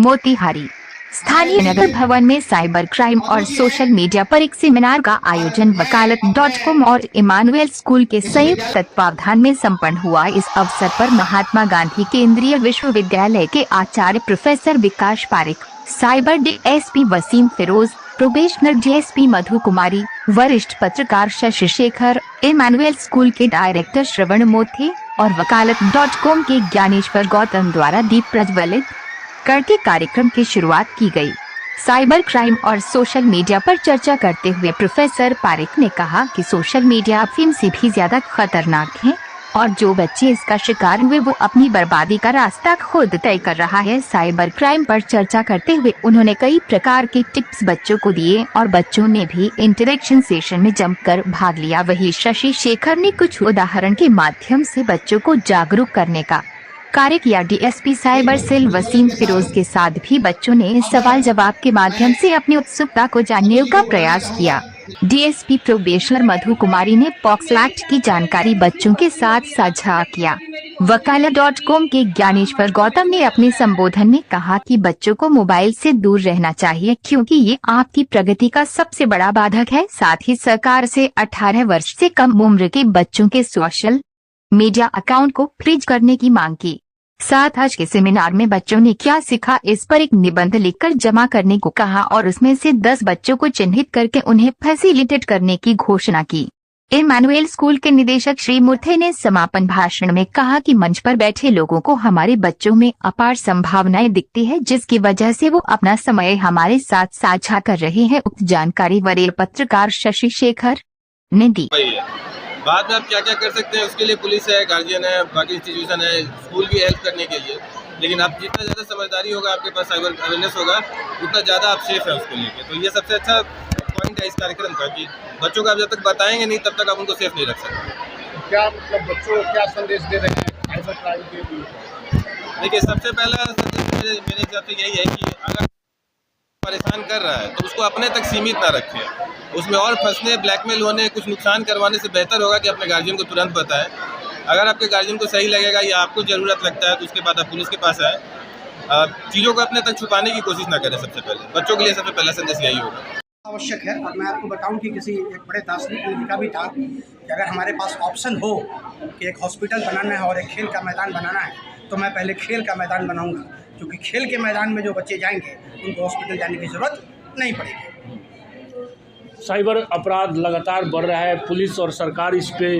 मोतिहारी स्थानीय नगर भवन में साइबर क्राइम और सोशल मीडिया पर एक सेमिनार का आयोजन वकालत.com और इमानुएल स्कूल के संयुक्त तत्वावधान में संपन्न हुआ। इस अवसर पर महात्मा गांधी केंद्रीय विश्वविद्यालय के आचार्य professor Vikas Parik, cyber DSP Waseem Firoz, probationer DSP Madhu Kumari, वरिष्ठ पत्रकार शशि शेखर, इमानुएल स्कूल के डायरेक्टर श्रवण मोथे और वकालत.com के ज्ञानेश्वर गौतम द्वारा दीप प्रज्वलित करके कार्यक्रम की शुरुआत की गई। साइबर क्राइम और सोशल मीडिया पर चर्चा करते हुए प्रोफेसर पारिक ने कहा कि सोशल मीडिया अफीम से भी ज्यादा खतरनाक है और जो बच्चे इसका शिकार हुए वो अपनी बर्बादी का रास्ता खुद तय कर रहा है। साइबर क्राइम पर चर्चा करते हुए उन्होंने कई प्रकार के टिप्स बच्चों को दिए और बच्चों ने भी इंटरेक्शन सेशन में जमकर भाग लिया। वहीं शशि शेखर ने कुछ उदाहरण के माध्यम से बच्चों को जागरूक करने का कार्य किया। DSP cyber cell Wasim Firoz के साथ भी बच्चों ने सवाल जवाब के माध्यम से अपनी उत्सुकता को जानने का प्रयास किया। डीएसपी प्रोबेशनर मधु कुमारी ने पॉक्सो एक्ट की जानकारी बच्चों के साथ साझा किया। वकालत.com के ज्ञानेश्वर गौतम ने अपने संबोधन में कहा कि बच्चों को मोबाइल से दूर रहना चाहिए क्योंकि ये आपकी प्रगति का सबसे बड़ा बाधक है। साथ ही सरकार से 18 वर्ष से कम उम्र के बच्चों के सोशल मीडिया अकाउंट को फ्रीज करने की मांग की। साथ आज के सेमिनार में बच्चों ने क्या सीखा इस पर एक निबंध लिखकर जमा करने को कहा और उसमें से 10 बच्चों को चिन्हित करके उन्हें फैसिलिटेट करने की घोषणा की। इमानुएल स्कूल के निदेशक श्री मुर्थे ने समापन भाषण में कहा कि मंच पर बैठे लोगों को हमारे बच्चों में अपार संभावनाएं दिखती है जिसकी वजह से वो अपना समय हमारे साथ साझा कर रहे हैं। उक्त जानकारी वरीय पत्रकार शशि शेखर ने दी। बाद में आप क्या क्या कर सकते हैं उसके लिए पुलिस है, गार्जियन है, बाकी इंस्टीट्यूशन है, स्कूल भी हेल्प करने के लिए। लेकिन आप जितना ज़्यादा समझदारी होगा, आपके पास साइबर अवेयरनेस होगा, उतना ज़्यादा आप सेफ है उसको लेके। तो ये सबसे अच्छा पॉइंट है इस कार्यक्रम का कि बच्चों को आप जब तक बताएंगे नहीं तब तक आप उनको सेफ नहीं रख सकते। क्या मतलब बच्चों को क्या संदेश दे रहे हैं साइबर क्राइम के लिए? देखिए, सबसे पहला संदेश मेरे हिसाब से यही है कि अगर परेशान कर रहा है तो उसको अपने तक सीमित ना रखें। उसमें और फंसने, ब्लैकमेल होने, कुछ नुकसान करवाने से बेहतर होगा कि अपने गार्जियन को तुरंत बताएं। अगर आपके गार्जियन को सही लगेगा या आपको ज़रूरत लगता है तो उसके बाद आप पुलिस के पास आए। चीज़ों को अपने तक छुपाने की कोशिश ना करें। सबसे पहले बच्चों के लिए सबसे पहला संदेश यही होगा। आवश्यक है। और मैं आपको बताऊं कि किसी एक बड़े दार्शनिक ने लिखा भी था कि अगर हमारे पास ऑप्शन हो कि एक हॉस्पिटल बनाना है और एक खेल का मैदान बनाना है तो मैं पहले खेल का मैदान बनाऊंगा, क्योंकि खेल के मैदान में जो बच्चे जाएंगे उनको हॉस्पिटल जाने की ज़रूरत नहीं पड़ेगी। साइबर अपराध लगातार बढ़ रहा है, पुलिस और सरकार इस पे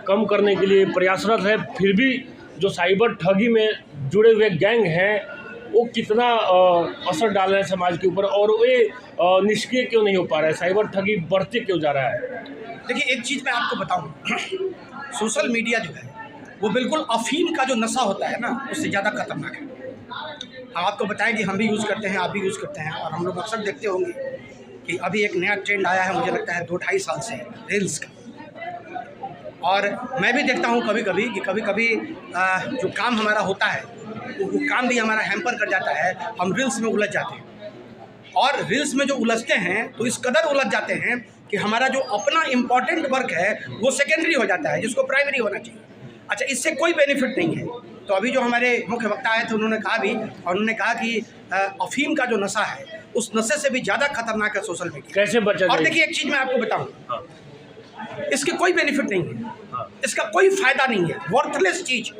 कम करने के लिए प्रयासरत है। फिर भी जो साइबर ठगी में जुड़े हुए गैंग हैं वो कितना असर डाल रहे हैं समाज के ऊपर और वे निष्क्रिय क्यों नहीं हो पा रहा है? साइबर ठगी बढ़ते क्यों जा रहा है? देखिए, एक चीज़ मैं आपको बताऊं, सोशल मीडिया जो है वो बिल्कुल अफीम का जो नशा होता है ना, उससे ज़्यादा खतरनाक है। हम आपको बताएं कि हम भी यूज़ करते हैं, आप भी यूज़ करते हैं, और हम लोग अक्सर देखते होंगे कि अभी एक नया ट्रेंड आया है, मुझे लगता है 2-2.5 साल से, रील्स का। और मैं भी देखता हूँ कभी कभी कि कभी जो काम हमारा होता है वो काम भी हमारा हैम्पर कर जाता है। हम रील्स में उलझ जाते हैं और रील्स में जो उलझते हैं तो इस कदर उलझ जाते हैं कि हमारा जो अपना इम्पॉर्टेंट वर्क है वो सेकेंडरी हो जाता है, जिसको प्राइमरी होना चाहिए। अच्छा, इससे कोई बेनिफिट नहीं है। तो अभी जो हमारे मुख्य वक्ता आए थे उन्होंने कहा भी, और उन्होंने कहा कि अफीम का जो नशा है उस नशे से भी ज़्यादा खतरनाक है सोशल मीडिया। कैसे बचा? और देखिए, एक चीज़ मैं आपको बताऊँ, इसके कोई बेनिफिट नहीं है, इसका कोई फ़ायदा नहीं है, वर्थलेस चीज़।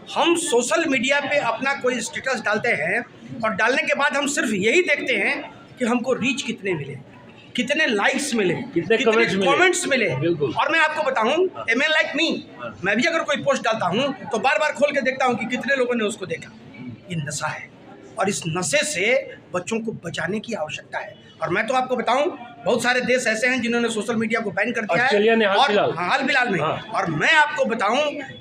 हम सोशल मीडिया पे अपना कोई स्टेटस डालते हैं और डालने के बाद हम सिर्फ यही देखते हैं कि हमको रीच कितने मिले, कितने लाइक्स मिले, कितने कमेंट्स मिले। और मैं आपको बताऊं, ए मैन लाइक मी, मैं भी अगर कोई पोस्ट डालता हूं तो बार बार खोल के देखता हूं कि कितने लोगों ने उसको देखा। ये नशा है और इस नशे से बच्चों को बचाने की आवश्यकता है। और मैं तो आपको बताऊं, बहुत सारे देश ऐसे हैं जिन्होंने सोशल मीडिया को बैन कर दिया है, और हाल फिलहाल में। और मैं आपको बताऊं,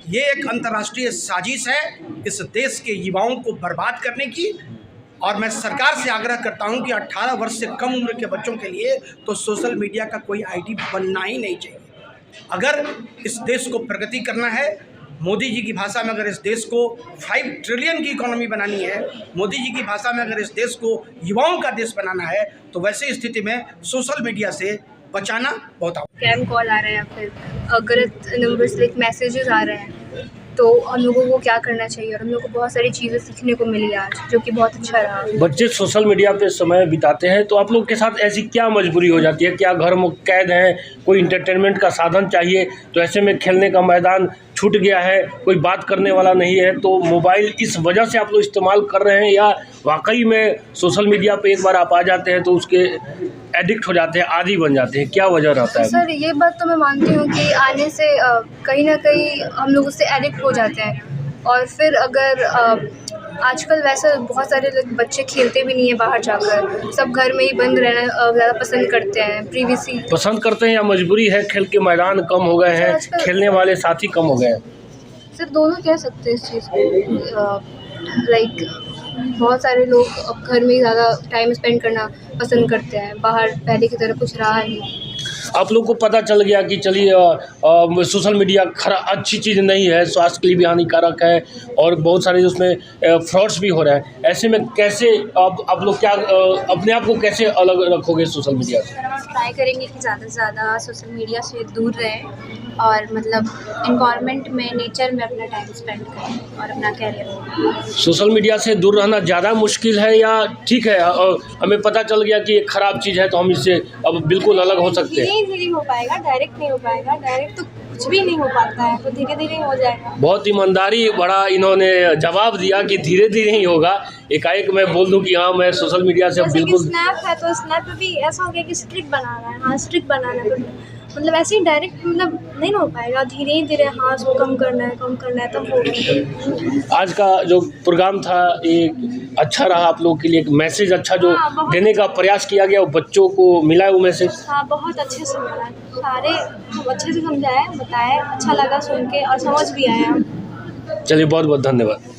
ये एक अंतर्राष्ट्रीय साजिश है इस देश के युवाओं को बर्बाद करने की। और मैं सरकार से आग्रह करता हूं कि 18 वर्ष से कम उम्र के बच्चों के लिए तो सोशल मीडिया का कोई आईडी बनना ही नहीं चाहिए। अगर इस देश को प्रगति करना है, मोदी जी की भाषा में अगर इस देश को 5 ट्रिलियन की इकोनॉमी बनानी है, मोदी जी की भाषा में अगर इस देश को युवाओं का देश बनाना है, तो वैसे स्थिति में सोशल मीडिया से बचाना बहुत आवश्यक है। स्कैम कॉल आ रहे हैं, फिर गलत नंबर से मैसेजेस आ रहे हैं, तो हम लोगों को क्या करना चाहिए, और हम लोग को बहुत सारी चीज़ें सीखने को मिली आज, जो कि बहुत अच्छा रहा। बच्चे सोशल मीडिया पे समय बिताते हैं तो आप लोग के साथ ऐसी क्या मजबूरी हो जाती है? क्या घर में कैद हैं, कोई इंटरटेनमेंट का साधन चाहिए, तो ऐसे में खेलने का मैदान छूट गया है, कोई बात करने वाला नहीं है, तो मोबाइल इस वजह से आप लोग इस्तेमाल कर रहे हैं, या वाकई में सोशल मीडिया पे एक बार आप आ जाते हैं तो उसके एडिक्ट हो जाते हैं, आदी बन जाते हैं? क्या वजह रहता है? सर ये बात तो मैं मानती हूँ कि आने से कहीं ना कहीं हम लोग उससे एडिक्ट हो जाते हैं, और फिर अगर आजकल वैसे बहुत सारे लोग बच्चे खेलते भी नहीं है बाहर जाकर, सब घर में ही बंद रहना ज़्यादा पसंद करते हैं। प्रीवियसली पसंद करते हैं या मजबूरी है? खेल के मैदान कम हो गए हैं, खेलने वाले साथी कम हो गए हैं? सर दोनों कह सकते हैं इस चीज़ को। लाइक बहुत सारे लोग अब घर में ही ज़्यादा टाइम स्पेंड करना पसंद करते हैं, बाहर पहले की तरह कुछ रहा नहीं। आप लोग को पता चल गया कि चलिए सोशल मीडिया अच्छी चीज़ नहीं है, स्वास्थ्य के लिए भी हानिकारक है, और बहुत सारे उसमें फ्रॉड्स भी हो रहे हैं। ऐसे में कैसे आप लोग क्या अपने आप को कैसे अलग रखोगे सोशल मीडिया से? हम ट्राई करेंगे कि ज़्यादा से ज़्यादा सोशल मीडिया से दूर रहें, और मतलब इन्वायरमेंट में, नेचर में अपना टाइम स्पेंड करें और अपना कैरियर। सोशल मीडिया से दूर रहना ज़्यादा मुश्किल है या ठीक है? हमें पता चल गया कि ये ख़राब चीज़ है तो हम इससे अब बिल्कुल अलग हो सकते हैं। धीरे धीरे हो पाएगा, डायरेक्ट नहीं हो पाएगा। डायरेक्ट तो कुछ भी नहीं हो पाता है, तो धीरे धीरे हो जाएगा। बहुत ईमानदारी बड़ा इन्होंने जवाब दिया कि धीरे धीरे ही होगा। एकाएक मैं बोल दूं कि हाँ मैं सोशल मीडिया से जैसे कि बिल्कुल। स्नैप है तो स्नैप पे भी ऐसा हो गया कि स्ट्रिक्ट बनाना है। हाँ स्ट्रिक्ट बनाना है, मतलब ऐसे ही डायरेक्ट मतलब नहीं हो पाएगा, धीरे धीरे हाँ उसको कम करना है तब होगा। आज का जो प्रोग्राम था एक अच्छा रहा आप लोगों के लिए, एक मैसेज अच्छा जो देने का प्रयास किया गया, वो बच्चों को मिला है वो मैसेज? हाँ बहुत अच्छे से मिला, सारे अच्छे से समझाए, बताए, अच्छा लगा सुन के और समझ भी आया। चलिए बहुत बहुत धन्यवाद।